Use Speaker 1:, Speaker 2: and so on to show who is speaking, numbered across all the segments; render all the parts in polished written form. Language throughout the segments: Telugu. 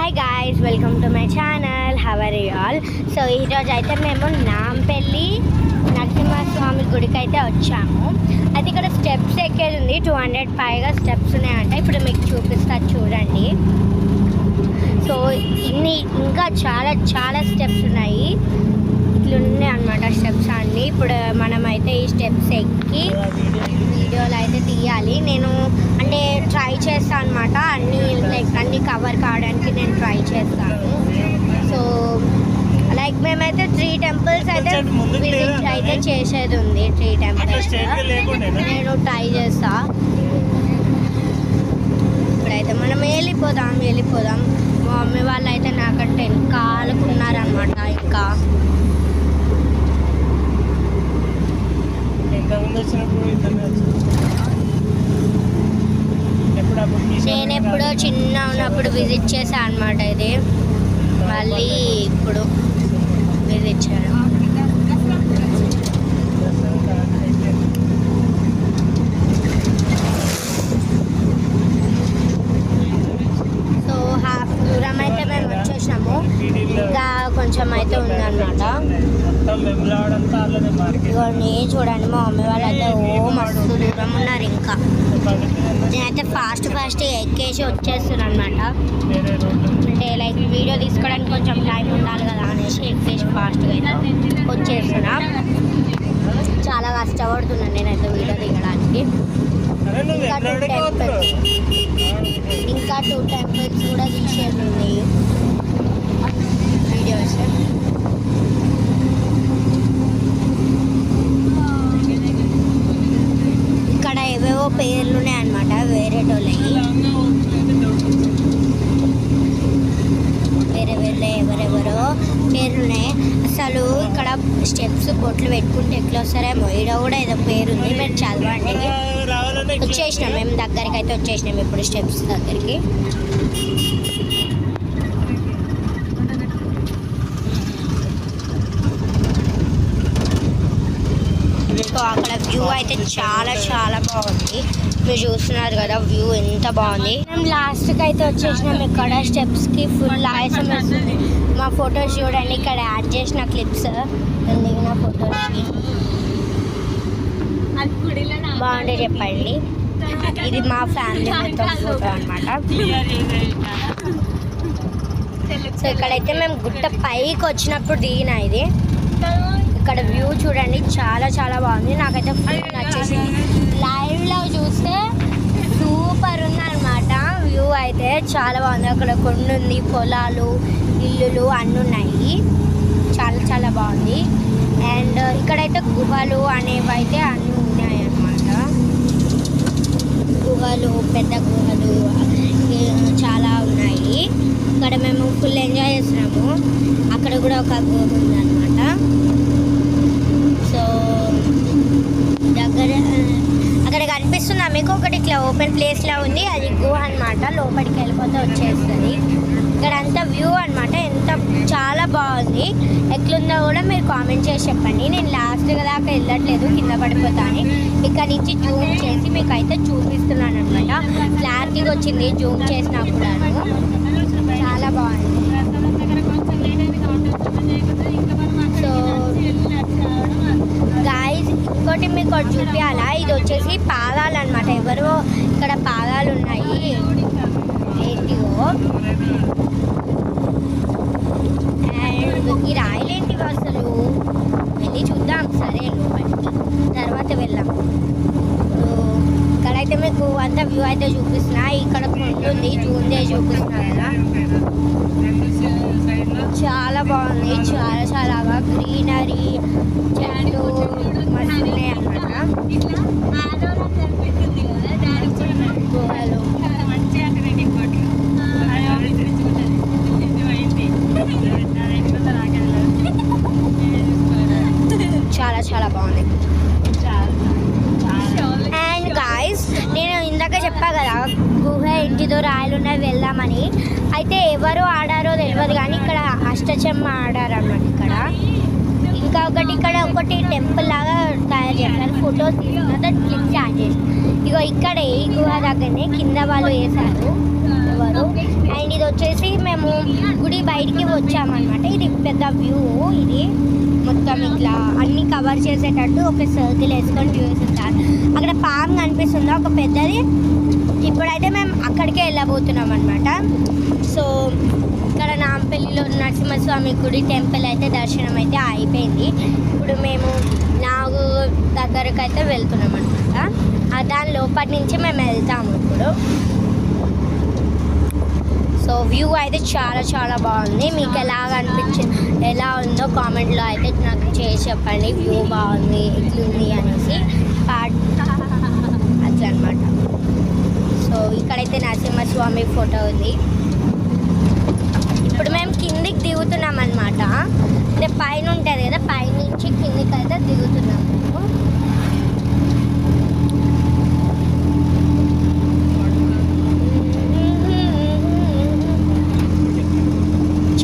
Speaker 1: Hi guys, welcome to my channel. How are you all? So ఈరోజు అయితే మేము నాంపల్లి నరసింహస్వామి గుడికి అయితే వచ్చాము. అయితే ఇక్కడ స్టెప్స్ ఎక్కేది ఉంది. 200 పైగా స్టెప్స్ ఉన్నాయంట. ఇప్పుడు మీకు చూపిస్తా చూడండి. సో ఇంకా చాలా స్టెప్స్ ఉన్నాయి. ఇట్లున్నాయి అన్నమాట స్టెప్స్ అన్నీ. ఇప్పుడు మనమైతే ఈ స్టెప్స్ ఎక్కి వీడియోలు అయితే తీయాలి. నేను అంటే ట్రై చేస్తాను అనమాట. అన్నీ కవర్ కావడానికి నేను ట్రై చేస్తాను. సో లైక్ మేమైతే 3 టెంపుల్స్ అయితే విజిట్ అయితే చేసేది ఉంది. 3 టెంపుల్స్ నేను ట్రై చేస్తా. ఇప్పుడైతే మనం వెళ్ళిపోదాం. మా మమ్మీ వాళ్ళు అయితే నాకంటే కాలుకున్నారనమాట. ఇంకా నేను ఎప్పుడో చిన్న ఉన్నప్పుడు విజిట్ చేశాను అనమాట. ఇది మళ్ళీ ఇప్పుడు విజిట్ చేయడం. సో హాఫ్ దూరం అయితే మేము వచ్చేసాము. ఇంకా కొంచెం అయితే ఉందన్నమాట. ఇవన్నీ చూడండి, మా మమ్మీ వాళ్ళు అయితే మస్తు దూరం ఉన్నారు. ఇంకా నేనైతే ఫాస్ట్ ఎక్కేసి వచ్చేస్తున్నాను అనమాట. అంటే లైక్ వీడియో తీసుకోవడానికి కొంచెం టైం ఉండాలి కదా అనేసి ఎక్కేసి ఫాస్ట్గా అయితే వచ్చేస్తున్నా. చాలా కష్టపడుతున్నాను నేనైతే వీడియో దిగడానికి. ఇంకా టూ టెంపుల్స్ కూడా తీసేది ఉంది వీడియోస్. ఇక్కడ ఏవేవో పేర్లు ఉన్నాయన్నమాట, వేరేటోళ్ళవి. ఎవరెవరో పేర్లున్నాయి. అసలు ఇక్కడ స్టెప్స్ బొట్లు పెట్టుకుంటే ఎట్లా వస్తారేమో. ఈడ కూడా ఏదో పేరుంది, మీరు చదవండి. వచ్చేసినాం మేము దగ్గరికి అయితే వచ్చేసినాం ఇప్పుడు స్టెప్స్ దగ్గరికి. సో అక్కడ వ్యూ అయితే చాలా బాగుంది. మీరు చూస్తున్నారు కదా వ్యూ ఎంత బాగుంది. మేము లాస్ట్కి అయితే వచ్చేసినాం. ఇక్కడ స్టెప్స్కి ఫుల్ ఆయాసం వస్తుంది. మా ఫొటోస్ చూడండి, ఇక్కడ యాడ్ చేసిన క్లిప్స్ దిగిన ఫొటోస్కి బాగుంటే చెప్పండి. ఇది మా ఫ్యామిలీ మొత్తం ఫోటో అనమాట. సో ఇక్కడైతే మేము గుట్ట పైకి వచ్చినప్పుడు దిగిన ఇది. ఇక్కడ వ్యూ చూడండి, చాలా బాగుంది. నాకైతే ఫుల్ నచ్చేసింది. లైవ్లో చూస్తే సూపర్ ఉందన్నమాట. వ్యూ అయితే చాలా బాగుంది. అక్కడ కొండ ఉంది, పొలాలు, ఇల్లులు అన్నీ ఉన్నాయి. చాలా బాగుంది. అండ్ ఇక్కడైతే గుహలు అనేవి అయితే అన్నీ ఉన్నాయి అన్నమాట. గుహలు, పెద్ద గుహలు చాలా ఉన్నాయి. ఇక్కడ మేము ఫుల్ ఎంజాయ్ చేస్తున్నాము. అక్కడ కూడా ఒక గుహ ఉందన్నమాట. సో అక్కడ కనిపిస్తుందా మీకు? ఒకటి ఇట్లా ఓపెన్ ప్లేస్లో ఉంది, అది గుహ అనమాట. లోపలికి వెళ్ళిపోతే వచ్చేస్తుంది. ఇక్కడ అంతా వ్యూ అనమాట. చాలా బాగుంది. ఎట్లుందో కూడా మీరు కామెంట్ చేసి చెప్పండి. నేను లాస్ట్ దాకా వెళ్ళట్లేదు, కింద పడిపోతాను. ఇక్కడ నుంచి జూమ్ చేసి మీకు అయితే చూపిస్తున్నాను అనమాట. క్లారిటీగా వచ్చింది జూమ్ చేసినా కూడా. చాలా బాగుంది. సో గాయ్స్, ఇంకోటి మీకు చూపించాలా. ఇది వచ్చేసి పాదాలు అనమాట. ఎవరో ఇక్కడ పాదాలు ఉన్నాయి ఏంటివో. అండ్ ఈ రాయలేంటివో అసలు వెళ్ళి చూద్దాం. సరే లోపలికి తర్వాత వెళ్దాం. ఇక్కడైతే మీకు అంత వ్యూ అయితే చూపిస్తున్నా. ఇక్కడ ఉంటుంది, జూమ్ చేసి చూపిస్తున్నా కదా. చాలా బాగుంది. చాలా గ్రీనరీ, చెట్లు మస్తు ఉన్నాయి అన్నమాట. గుహలు చాలా బాగుంది. అండ్ గాయ్స్, నేను ఇందాక చెప్పా కదా గుహ ఇంటిదో రాయలు ఉన్నాయి వెళ్దామని. అయితే ఎవరు ఆడారో తెలియదు కానీ ఇక్కడ అష్టచమ్మ ఆడారు అన్నమాట. ఇంకా ఇక్కడ ఒకటి టెంపుల్ లాగా తయారు చేస్తారు. ఫొటోస్ తీసుకున్న క్లిప్స్ యాడ్ చేసి ఇగో ఇక్కడ ఈ గుహ దగ్గరనే కింద వాళ్ళు వేశారు ఎవరు. అండ్ ఇది వచ్చేసి మేము మేము గుడి బయటికి వచ్చామన్నమాట. ఇది పెద్ద వ్యూ, ఇది మొత్తం ఇట్లా అన్నీ కవర్ చేసేటట్టు ఒక సర్కిల్ వేసుకొని వ్యూ వేసుకుంటారు. అక్కడ పాము కనిపిస్తుందో ఒక పెద్దది. ఇప్పుడైతే మేము అక్కడికే వెళ్ళబోతున్నాం అనమాట. సో ఇక్కడ నాంపల్లిలో నరసింహస్వామి గుడి టెంపుల్ అయితే దర్శనం అయితే అయిపోయింది. ఇప్పుడు మేము నాగు దగ్గరకు అయితే వెళ్తున్నాం అనమాట. దాని లోపటి నుంచి మేము వెళ్తాము ఇప్పుడు. సో వ్యూ అయితే చాలా చాలా బాగుంది. మీకు ఎలా ఉందో కామెంట్లో అయితే నాకు చేసి చెప్పండి. వ్యూ బాగుంది ఎట్లుంది అనేసి అట్లా అనమాట. సో ఇక్కడైతే నరసింహస్వామి ఫోటో ఉంది. ఇప్పుడు మేము కిందికి దిగుతున్నాం అనమాట. అంటే పైన ఉంటుంది కదా, పైనుంచి కిందికి అయితే దిగుతున్నాము.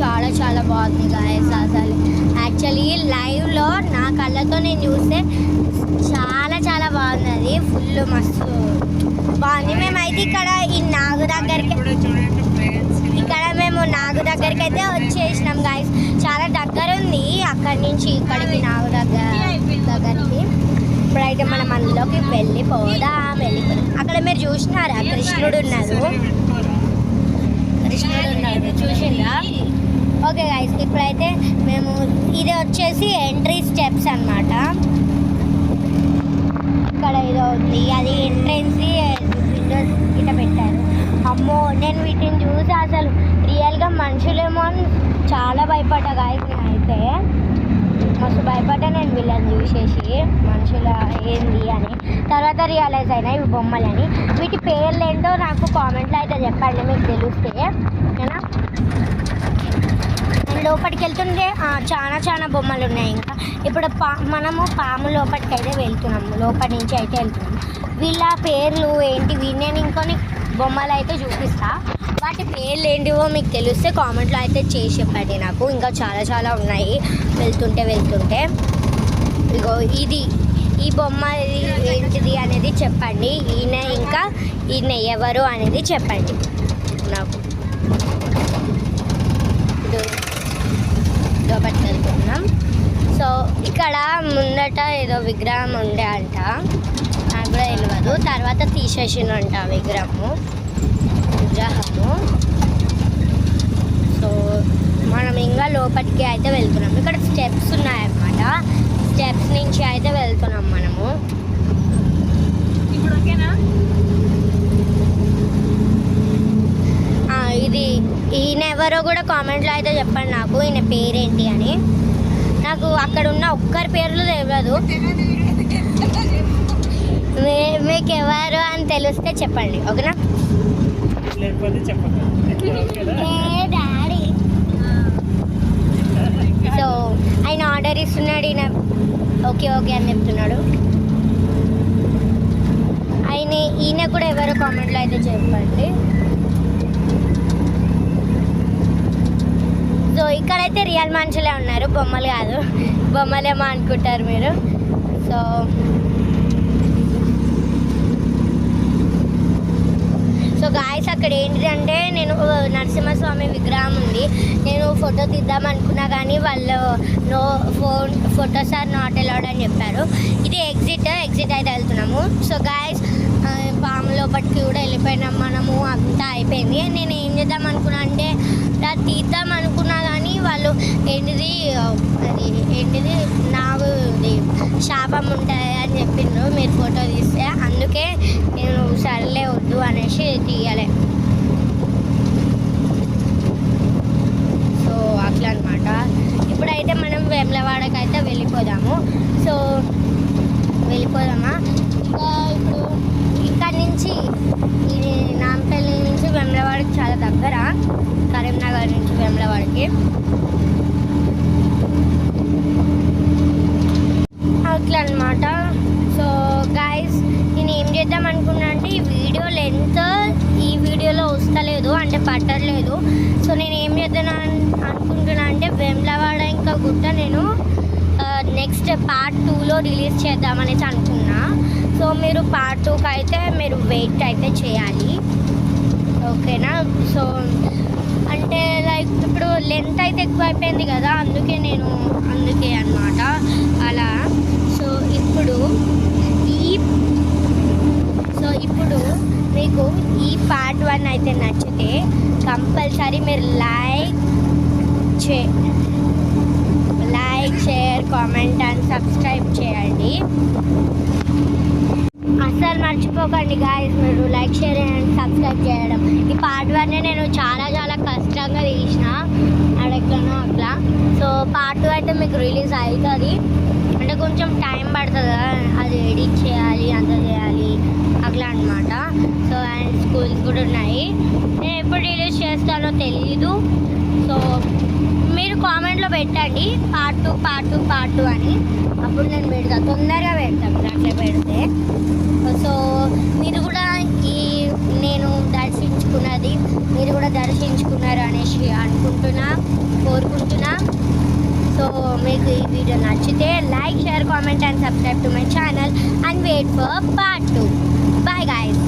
Speaker 1: చాలా చాలా బాగుంది గాయస్. అసలు యాక్చువల్లీ లైవ్లో నా కళ్ళతో నేను చూస్తే చాలా చాలా బాగుంది. అది ఫుల్ మస్తు బాగుంది. మేమైతే ఇక్కడ ఈ నాగు దగ్గరికి అయితే వచ్చేసినాం గాయస్. చాలా దగ్గర ఉంది అక్కడి నుంచి ఇక్కడికి నాగు దగ్గరికి. ఇప్పుడైతే మనం అందులోకి వెళ్ళిపోదాం. అక్కడ మీరు చూసినారా కృష్ణుడు ఉన్నారు చూసిందా? ఓకే గైస్, ఇప్పుడైతే మేము ఇది వచ్చేసి ఎంట్రీ స్టెప్స్ అన్నమాట. ఇక్కడ ఏదో ఉంది, అది ఎంట్రెన్స్ విండోస్ ఇట్లా పెట్టారు. అమ్మో, నేను వీటిని చూసి అసలు రియల్గా మనుషులేమో అని చాలా భయపడ్డా గాయస్. నేనైతే మస్తు భయపడ్డా నేను వీళ్ళని చూసేసి, మనుషుల ఏంది అని. తర్వాత రియలైజ్ అయినా ఇవి బొమ్మలని. వీటి పేర్లు ఏంటో నాకు కామెంట్లో అయితే చెప్పండి మీకు తెలిస్తే. ఓకేనా? లోపలికి వెళ్తుంటే చాలా బొమ్మలు ఉన్నాయి. ఇంకా ఇప్పుడు మనము పాము లోపలికి అయితే వెళ్తున్నాము. లోపలి నుంచి అయితే వెళ్తున్నాము. వీళ్ళ పేర్లు ఏంటివి నేను ఇంకొని బొమ్మలు అయితే చూపిస్తా. వాటి పేర్లు ఏంటివో మీకు తెలిస్తే కామెంట్లో అయితే చేసి చెప్పండి నాకు. ఇంకా చాలా ఉన్నాయి వెళ్తుంటే. ఇగో ఈ బొమ్మ ఏంటిది అనేది చెప్పండి. ఈయన ఎవరు అనేది చెప్పండి నాకు. లోపలికి వెళ్తున్నాం. సో ఇక్కడ ముందట ఏదో విగ్రహం ఉండే అంట, నాకు కూడా తెలియదు. తర్వాత తీసేసిందంట విగ్రహము. సో మనం ఇంకా లోపలికి అయితే వెళ్తున్నాం. ఇక్కడ స్టెప్స్ ఉన్నాయన్నమాట. స్టెప్స్ నుంచి అయితే వెళ్తున్నాం మనము. ఇప్పుడు ఓకేనా? ఇది ఈయన ఎవరో కూడా కామెంట్లో అయితే చెప్పండి నాకు, ఈయన పేరేంటి అని. నాకు అక్కడ ఉన్న ఒక్కరి పేర్లు తెలియదు. మీకు ఎవరు అని తెలిస్తే చెప్పండి, ఓకేనా? డాడీ సో ఆయన ఆర్డర్ ఇస్తున్నాడు. ఓకే అని చెప్తున్నాడు. ఈయన కూడా ఎవరో కామెంట్లో అయితే చెప్పండి. సో ఇక్కడైతే రియల్ మనుషులే ఉన్నారు, బొమ్మలు కాదు. బొమ్మలేమో అనుకుంటారు మీరు. సో గాయస్, అక్కడ ఏంటిదంటే నేను నరసింహస్వామి విగ్రహం ఉంది. నేను ఫోటో తీద్దాం అనుకున్నా కానీ వాళ్ళు ఫోటోస్ ఆర్ నాట్ అలౌడ్ అని చెప్పారు. ఇది ఎగ్జిట్ అయితే వెళ్తున్నాము. సో గాయస్, పాము లోపలికి కూడా వెళ్ళిపోయినాం మనము. అంతా అయిపోయింది. నేను ఏం చేద్దాం అనుకున్నా అంటే తీద్దాం అనుకున్నా కానీ వాళ్ళు ఏంటిది నాకు శాపం ఉంటుంది అని చెప్పిండ్రు మీరు ఫోటో తీస్తే. అందుకే నేను సర్లే వద్దు అనేసి తీయలే. సో అట్లా అనమాట. ఇప్పుడైతే మనం వేములవాడకి అయితే వెళ్ళిపోదాము. సో వెళ్ళిపోదామా? ఇంకా ఇప్పుడు ఇక్కడ నుంచి ఇది నాంపల్లి నుంచి వేములవాడకి చాలా దగ్గర. కరీంనగర్ నుంచి వేములవాడకి అట్లా అనమాట. సో గాయస్, నేను ఏం చేద్దాం అనుకున్నా అంటే ఈ వీడియో లెంత్ ఈ వీడియోలో వస్తలేదు, అంటే పట్టలేదు. సో నేను ఏం చేద్దాం అనుకుంటున్నా అంటే వేములవాడ ఇంకా గుట్ట నేను నెక్స్ట్ పార్ట్ 2లో రిలీజ్ చేద్దామనేసి అనుకున్నా. సో మీరు పార్ట్ 2కి అయితే మీరు వెయిట్ అయితే చేయాలి, ఓకేనా? సో అంటే లైక్ లెంత్ అయితే ఎక్కువ అయిపోయింది కదా, అందుకే అన్నమాట అలా. సో ఇప్పుడు మీకు ఈ పార్ట్ 1 అయితే నచ్చితే కంపల్సరీ మీరు like, share, comment and subscribe చేయండి. అస్సలు మర్చిపోకండి గాయస్, మీరు లైక్, షేర్ అండ్ సబ్స్క్రైబ్ చేయడం. ఈ పార్ట్ 1 నేను చాలా కష్టంగా తీసిన అడగను అట్లా. సో పార్ట్ 2 అయితే మీకు రిలీజ్ అవుతుంది, అంటే కొంచెం టైం పడుతుంది కదా, అది ఎడిట్ చేయాలి, అంత చేయాలి అట్లా అనమాట. సో అండ్ స్కూల్స్ కూడా ఉన్నాయి, నేను ఎప్పుడు రిలీజ్ చేస్తానో తెలీదు. సో మీరు కామెంట్లో పెట్టండి పార్ట్ టూ అని, అప్పుడు నేను పెడతాను, తొందరగా పెడతాను అట్లా పెడితే. సో మీరు కూడా నేను దర్శించుకున్నది మీరు కూడా దర్శించుకున్నారు అనేసి కోరుకుంటున్నా. సో మీకు ఈ వీడియో నచ్చితే like, share, comment and subscribe to my channel and wait for part 2. Bye guys.